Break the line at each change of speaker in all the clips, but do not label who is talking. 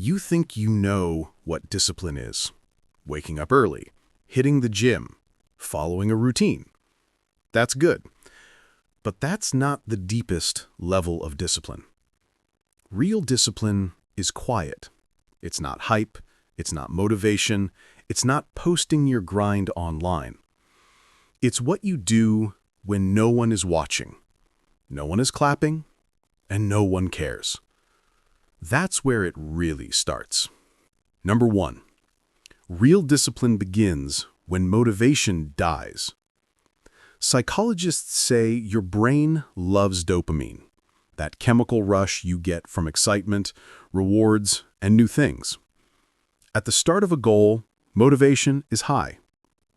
You think you know what discipline is. Waking up early, hitting the gym, following a routine. That's good. But that's not the deepest level of discipline. Real discipline is quiet. It's not hype. It's not motivation. It's not posting your grind online. It's what you do when no one is watching, no one is clapping, and no one cares. That's where it really starts. Number 1. Real discipline begins when motivation dies. Psychologists say your brain loves dopamine, that chemical rush you get from excitement, rewards, and new things. At the start of a goal, motivation is high.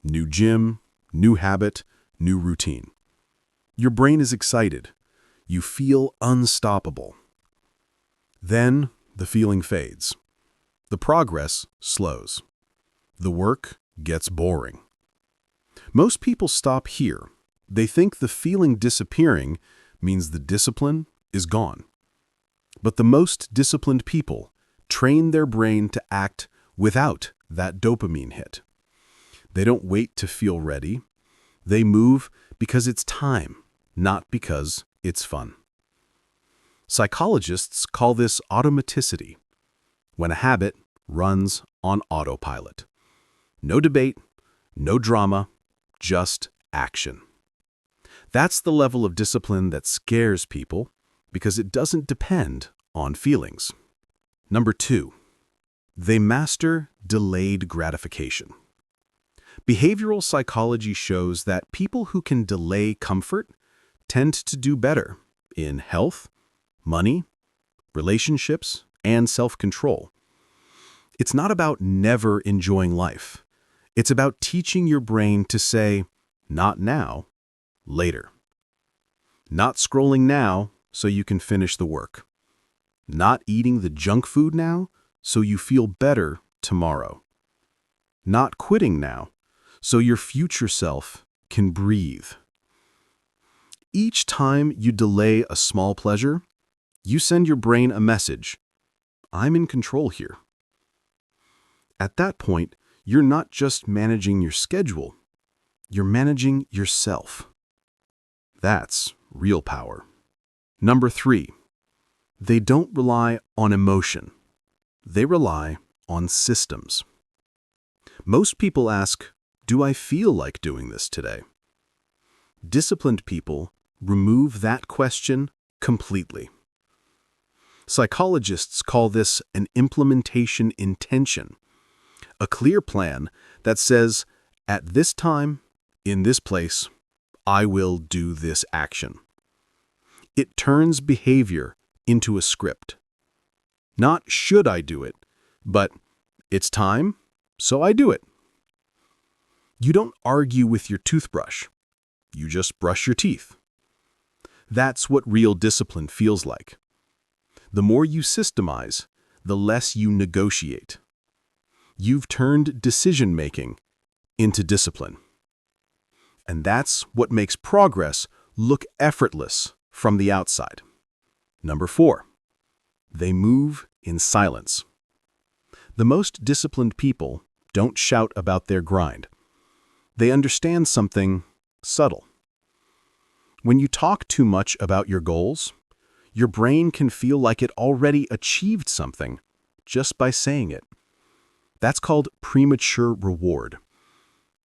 New gym, new habit, new routine. Your brain is excited. You feel unstoppable. Then the feeling fades. The progress slows. The work gets boring. Most people stop here. They think the feeling disappearing means the discipline is gone. But the most disciplined people train their brain to act without that dopamine hit. They don't wait to feel ready. They move because it's time, not because it's fun. Psychologists call this automaticity, when a habit runs on autopilot. No debate, no drama, just action. That's the level of discipline that scares people because it doesn't depend on feelings. Number 2, they master delayed gratification. Behavioral psychology shows that people who can delay comfort tend to do better in health, money, relationships, and self-control. It's not about never enjoying life. It's about teaching your brain to say, not now, later. Not scrolling now so you can finish the work. Not eating the junk food now so you feel better tomorrow. Not quitting now so your future self can breathe. Each time you delay a small pleasure, you send your brain a message. I'm in control here. At that point, you're not just managing your schedule, you're managing yourself. That's real power. Number 3, they don't rely on emotion. They rely on systems. Most people ask, do I feel like doing this today? Disciplined people remove that question completely. Psychologists call this an implementation intention, a clear plan that says, at this time, in this place, I will do this action. It turns behavior into a script. Not should I do it, but it's time, so I do it. You don't argue with your toothbrush. You just brush your teeth. That's what real discipline feels like. The more you systemize, the less you negotiate. You've turned decision-making into discipline. And that's what makes progress look effortless from the outside. Number 4, they move in silence. The most disciplined people don't shout about their grind. They understand something subtle. When you talk too much about your goals, your brain can feel like it already achieved something just by saying it. That's called premature reward.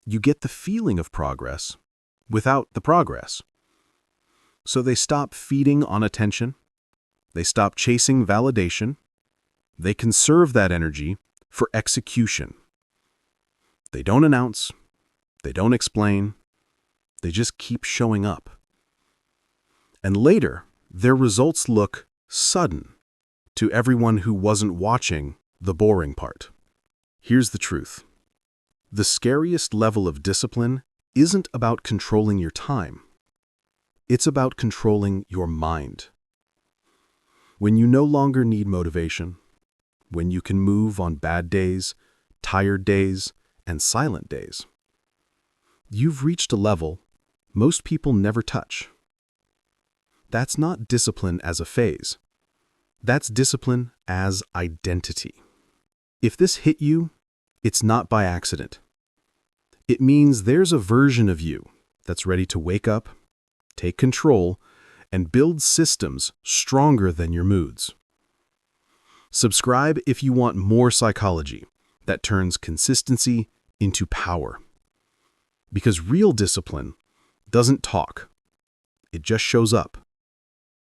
You get the feeling of progress without the progress. So they stop feeding on attention. They stop chasing validation. They conserve that energy for execution. They don't announce. They don't explain. They just keep showing up. And later, their results look sudden to everyone who wasn't watching the boring part. Here's the truth. The scariest level of discipline isn't about controlling your time. It's about controlling your mind. When you no longer need motivation, when you can move on bad days, tired days, and silent days, you've reached a level most people never touch. That's not discipline as a phase. That's discipline as identity. If this hit you, it's not by accident. It means there's a version of you that's ready to wake up, take control, and build systems stronger than your moods. Subscribe if you want more psychology that turns consistency into power. Because real discipline doesn't talk, it just shows up.